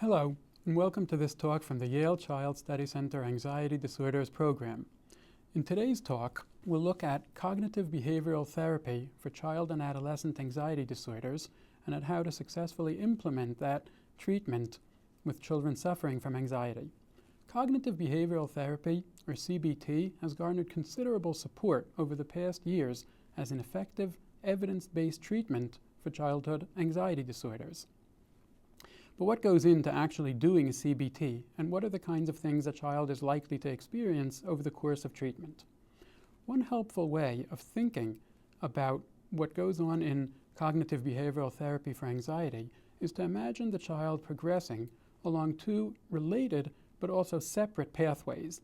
Hello, and welcome to this talk from the Yale Child Study Center Anxiety Disorders Program. In today's talk, we'll look at cognitive behavioral therapy for child and adolescent anxiety disorders and at how to successfully implement that treatment with children suffering from anxiety. Cognitive behavioral therapy, or CBT, has garnered considerable support over the past years as an effective, evidence-based treatment for childhood anxiety disorders. But what goes into actually doing a CBT, and what are the kinds of things a child is likely to experience over the course of treatment? One helpful way of thinking about what goes on in cognitive behavioral therapy for anxiety is to imagine the child progressing along two related but also separate pathways.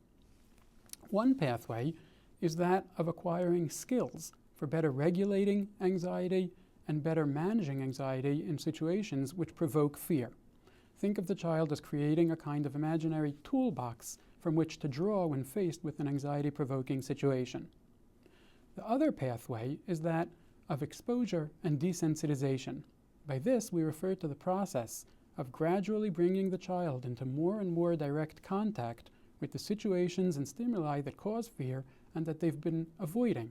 One pathway is that of acquiring skills for better regulating anxiety and better managing anxiety in situations which provoke fear. Think of the child as creating a kind of imaginary toolbox from which to draw when faced with an anxiety-provoking situation. The other pathway is that of exposure and desensitization. By this, we refer to the process of gradually bringing the child into more and more direct contact with the situations and stimuli that cause fear and that they've been avoiding.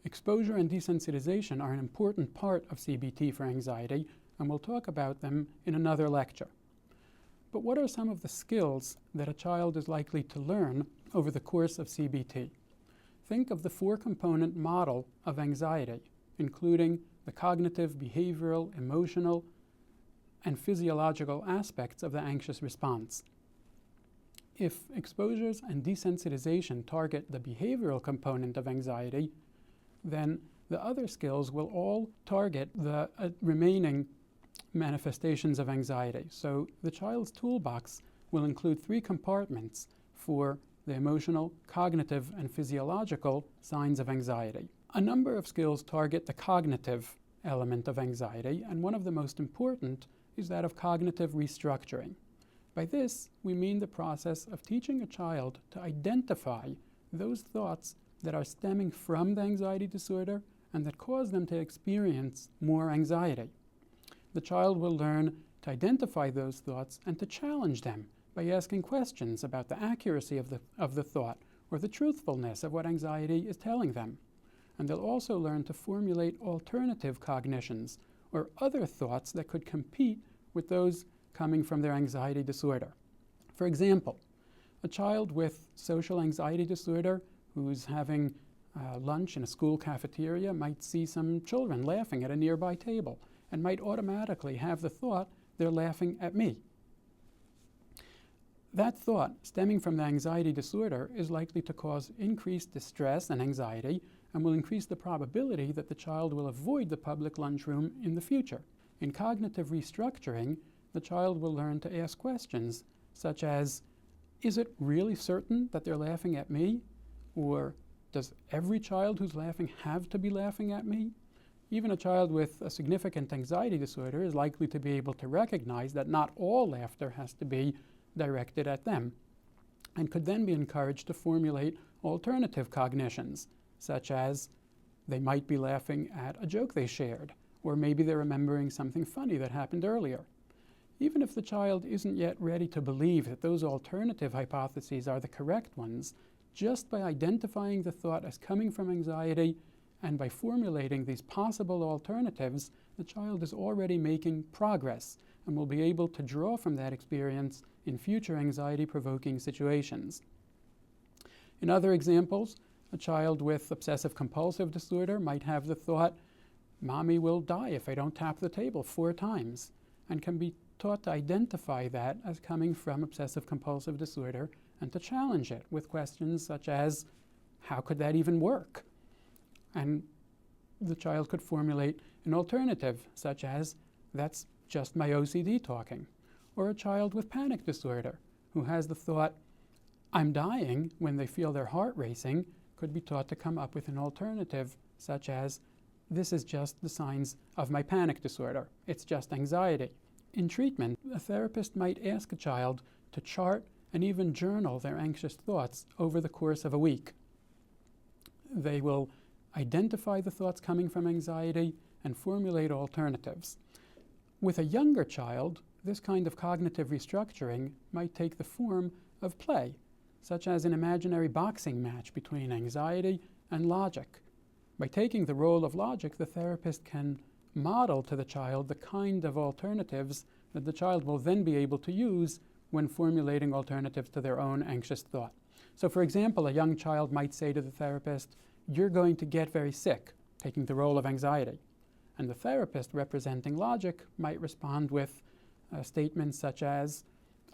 Exposure and desensitization are an important part of CBT for anxiety, and we'll talk about them in another lecture. But what are some of the skills that a child is likely to learn over the course of CBT? Think of the four-component model of anxiety, including the cognitive, behavioral, emotional, and physiological aspects of the anxious response. If exposures and desensitization target the behavioral component of anxiety, then the other skills will all target the remaining manifestations of anxiety. So the child's toolbox will include three compartments for the emotional, cognitive, and physiological signs of anxiety. A number of skills target the cognitive element of anxiety, and one of the most important is that of cognitive restructuring. By this, we mean the process of teaching a child to identify those thoughts that are stemming from the anxiety disorder and that cause them to experience more anxiety. The child will learn to identify those thoughts and to challenge them by asking questions about the accuracy of the thought or the truthfulness of what anxiety is telling them. And they'll also learn to formulate alternative cognitions or other thoughts that could compete with those coming from their anxiety disorder. For example, a child with social anxiety disorder who's having lunch in a school cafeteria might see some children laughing at a nearby table and might automatically have the thought, they're laughing at me. That thought, stemming from the anxiety disorder, is likely to cause increased distress and anxiety and will increase the probability that the child will avoid the public lunchroom in the future. In cognitive restructuring, the child will learn to ask questions such as, is it really certain that they're laughing at me? Or does every child who's laughing have to be laughing at me? Even a child with a significant anxiety disorder is likely to be able to recognize that not all laughter has to be directed at them, and could then be encouraged to formulate alternative cognitions, such as they might be laughing at a joke they shared, or maybe they're remembering something funny that happened earlier. Even if the child isn't yet ready to believe that those alternative hypotheses are the correct ones, just by identifying the thought as coming from anxiety and by formulating these possible alternatives, the child is already making progress and will be able to draw from that experience in future anxiety-provoking situations. In other examples, a child with obsessive-compulsive disorder might have the thought, "Mommy will die if I don't tap the table 4 times," and can be taught to identify that as coming from obsessive-compulsive disorder and to challenge it with questions such as, how could that even work? And the child could formulate an alternative, such as, that's just my OCD talking. Or a child with panic disorder who has the thought, I'm dying, when they feel their heart racing, could be taught to come up with an alternative, such as, this is just the signs of my panic disorder. It's just anxiety. In treatment, a therapist might ask a child to chart and even journal their anxious thoughts over the course of a week. They will identify the thoughts coming from anxiety and formulate alternatives. With a younger child, This kind of cognitive restructuring might take the form of play, such as an imaginary boxing match between anxiety and logic. By taking the role of logic, the therapist can model to the child the kind of alternatives that the child will then be able to use when formulating alternatives to their own anxious thought. So, for example, a young child might say to the therapist, "You're going to get very sick," taking the role of anxiety. And the therapist, representing logic, might respond with statements such as,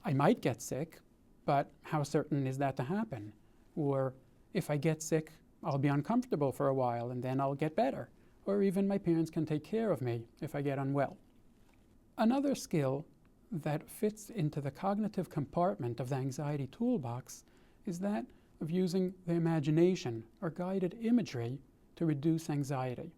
"I might get sick, but how certain is that to happen?" Or, "If I get sick, I'll be uncomfortable for a while and then I'll get better." Or even, "My parents can take care of me if I get unwell." Another skill that fits into the cognitive compartment of the anxiety toolbox is that of using the imagination or guided imagery to reduce anxiety.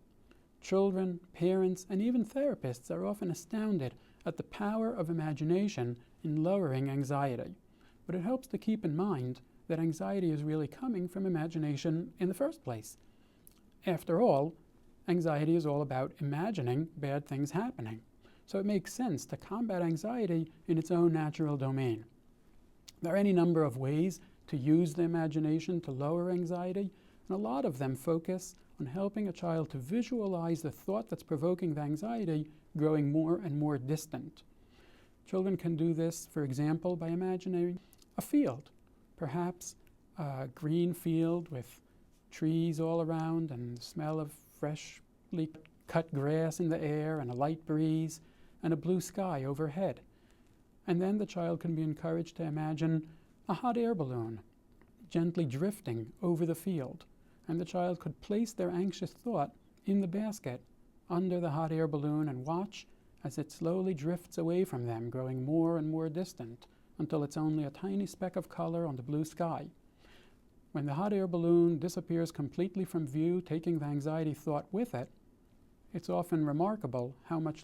Children, parents, and even therapists are often astounded at the power of imagination in lowering anxiety. But it helps to keep in mind that anxiety is really coming from imagination in the first place. After all, anxiety is all about imagining bad things happening. So it makes sense to combat anxiety in its own natural domain. There are any number of ways to use the imagination to lower anxiety, and a lot of them focus on helping a child to visualize the thought that's provoking the anxiety growing more and more distant. Children can do this, for example, by imagining a field, perhaps a green field with trees all around and the smell of freshly cut grass in the air and a light breeze and a blue sky overhead. And then the child can be encouraged to imagine a hot air balloon gently drifting over the field, and the child could place their anxious thought in the basket under the hot air balloon and watch as it slowly drifts away from them, growing more and more distant until it's only a tiny speck of color on the blue sky. When the hot air balloon disappears completely from view, taking the anxiety thought with it, it's often remarkable how much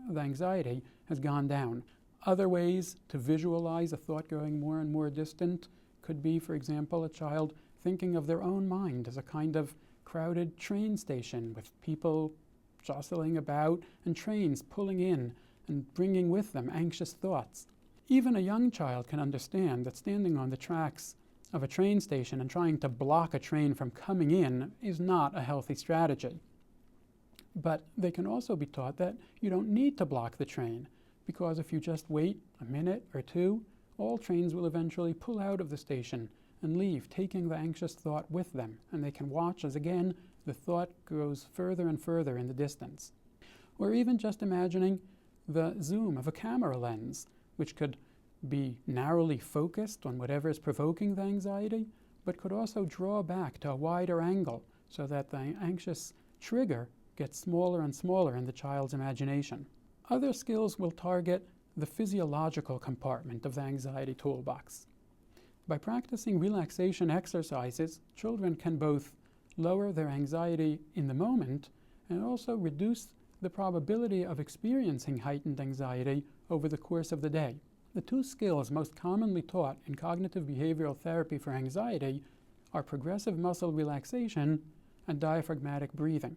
the anxiety has gone down. Other ways to visualize a thought going more and more distant could be, for example, a child thinking of their own mind as a kind of crowded train station with people jostling about and trains pulling in and bringing with them anxious thoughts. Even a young child can understand that standing on the tracks of a train station and trying to block a train from coming in is not a healthy strategy. But they can also be taught that you don't need to block the train, because if you just wait a minute or two, all trains will eventually pull out of the station and leave, taking the anxious thought with them, and they can watch as again the thought goes further and further in the distance. Or even just imagining the zoom of a camera lens, which could be narrowly focused on whatever is provoking the anxiety, but could also draw back to a wider angle so that the anxious trigger gets smaller and smaller in the child's imagination. Other skills will target the physiological compartment of the anxiety toolbox. By practicing relaxation exercises, children can both lower their anxiety in the moment and also reduce the probability of experiencing heightened anxiety over the course of the day. The two skills most commonly taught in cognitive behavioral therapy for anxiety are progressive muscle relaxation and diaphragmatic breathing.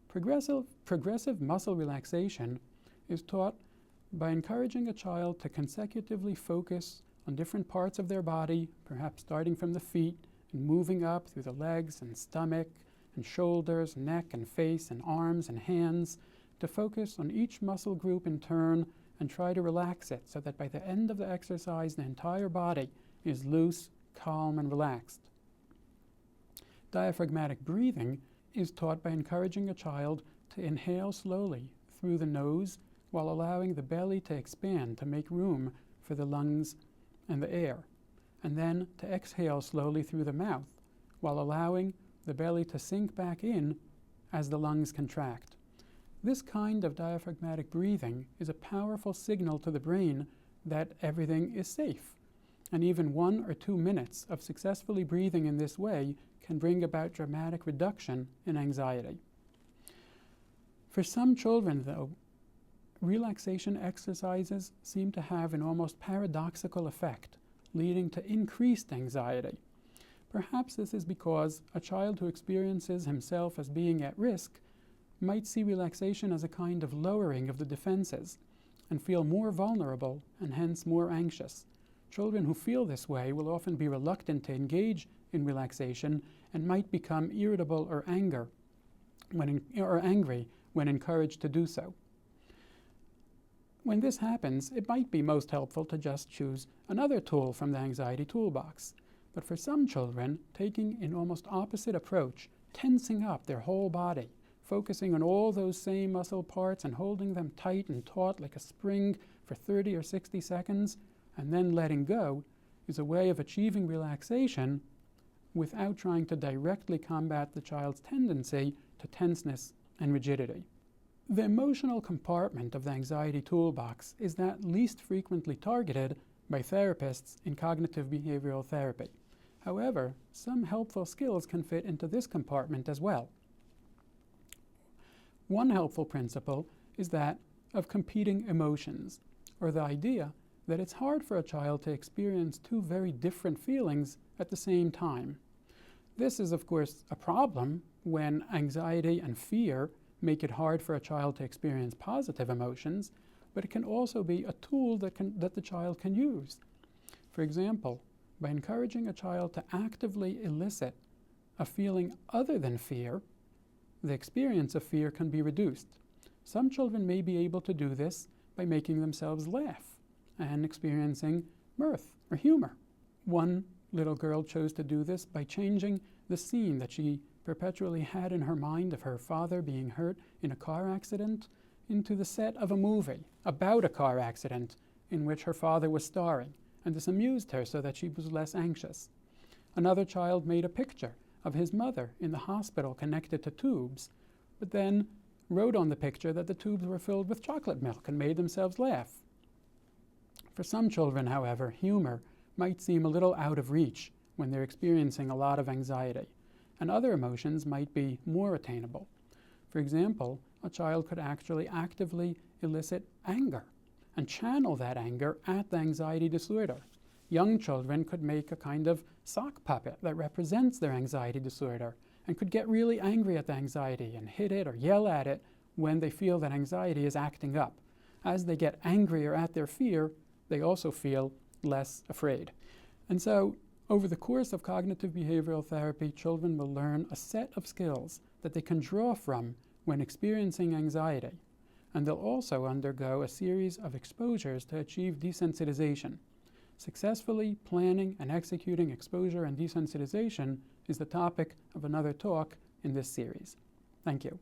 Progressive muscle relaxation is taught by encouraging a child to consecutively focus on different parts of their body, perhaps starting from the feet and moving up through the legs and stomach and shoulders, neck and face and arms and hands, to focus on each muscle group in turn and try to relax it so that by the end of the exercise the entire body is loose, calm, and relaxed. Diaphragmatic breathing is taught by encouraging a child to inhale slowly through the nose while allowing the belly to expand to make room for the lungs and the air, and then to exhale slowly through the mouth while allowing the belly to sink back in as the lungs contract. This kind of diaphragmatic breathing is a powerful signal to the brain that everything is safe, and even 1 or 2 minutes of successfully breathing in this way can bring about dramatic reduction in anxiety. For some children, though, relaxation exercises seem to have an almost paradoxical effect, leading to increased anxiety. Perhaps this is because a child who experiences himself as being at risk might see relaxation as a kind of lowering of the defenses, and feel more vulnerable and hence more anxious. Children who feel this way will often be reluctant to engage in relaxation and might become irritable or angry when encouraged to do so. When this happens, it might be most helpful to just choose another tool from the anxiety toolbox. But for some children, taking an almost opposite approach, tensing up their whole body, focusing on all those same muscle parts and holding them tight and taut like a spring for 30 or 60 seconds, and then letting go, is a way of achieving relaxation without trying to directly combat the child's tendency to tenseness and rigidity. The emotional compartment of the anxiety toolbox is that least frequently targeted by therapists in cognitive behavioral therapy. However, some helpful skills can fit into this compartment as well. One helpful principle is that of competing emotions, or the idea that it's hard for a child to experience two very different feelings at the same time. This is, of course, a problem when anxiety and fear make it hard for a child to experience positive emotions, but it can also be a tool that the child can use. For example, by encouraging a child to actively elicit a feeling other than fear, the experience of fear can be reduced. Some children may be able to do this by making themselves laugh and experiencing mirth or humor. One little girl chose to do this by changing the scene that she perpetually had in her mind of her father being hurt in a car accident into the set of a movie about a car accident in which her father was starring, and this amused her so that she was less anxious. Another child made a picture of his mother in the hospital connected to tubes, but then wrote on the picture that the tubes were filled with chocolate milk and made themselves laugh. For some children, however, humor might seem a little out of reach when they're experiencing a lot of anxiety, and other emotions might be more attainable. For example, a child could actually actively elicit anger and channel that anger at the anxiety disorder. Young children could make a kind of sock puppet that represents their anxiety disorder and could get really angry at the anxiety and hit it or yell at it when they feel that anxiety is acting up. As they get angrier at their fear, they also feel less afraid. And so, over the course of cognitive behavioral therapy, children will learn a set of skills that they can draw from when experiencing anxiety. And they'll also undergo a series of exposures to achieve desensitization. Successfully planning and executing exposure and desensitization is the topic of another talk in this series. Thank you.